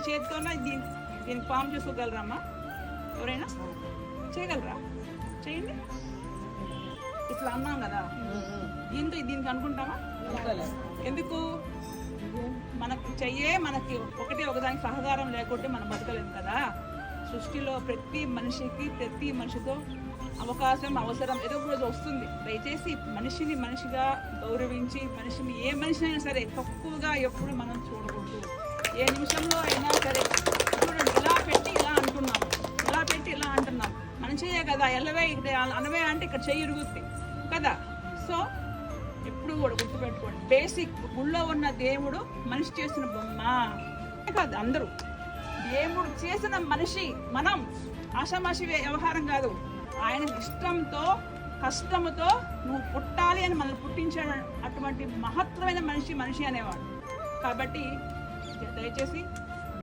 చేతితోనే దీనికి ఫామ్ చేసుకోగలరామ్మా? ఎవరైనా చేయగలరా? చేయండి. ఇట్లా అన్నాం కదా, దీనికి అనుకుంటామా? ఎందుకు? మనకి మనకి ఒకదానికి సహకారం లేకుంటే మనం బతకలేము కదా. సృష్టిలో ప్రతి మనిషితో అవకాశం, అవసరం ఏదో ఒక రోజు వస్తుంది. దయచేసి మనిషిని మనిషిగా గౌరవించి, ఏ మనిషినైనా సరే తక్కువగా ఎప్పుడు మనం చూడకూడదు. ఏ నిమిషంలో అయినా సరే చూడండి, ఇలా పెట్టి ఇలా అంటున్నాం, మంచిదే కదా. ఎల్లవే ఇక్కడ అనవే అంటే ఇక్కడ చెయ్యి ఇరుగుద్ది కదా. సో ఎప్పుడు కూడా గుర్తుపెట్టుకోండి, బేసిక్ గుళ్ళో ఉన్న దేవుడు మనిషి చేసిన బొమ్మ కాదు. అందరూ దేవుడు చేసిన మనిషి. మనం ఆషామాషి వ్యవహారం కాదు. ఆయన ఇష్టంతో, కష్టంతో నువ్వు పుట్టాలి అని మనల్ని పుట్టించాడు. అటువంటి మహత్తరమైన మనిషి అనేవాడు. కాబట్టి దయచేసి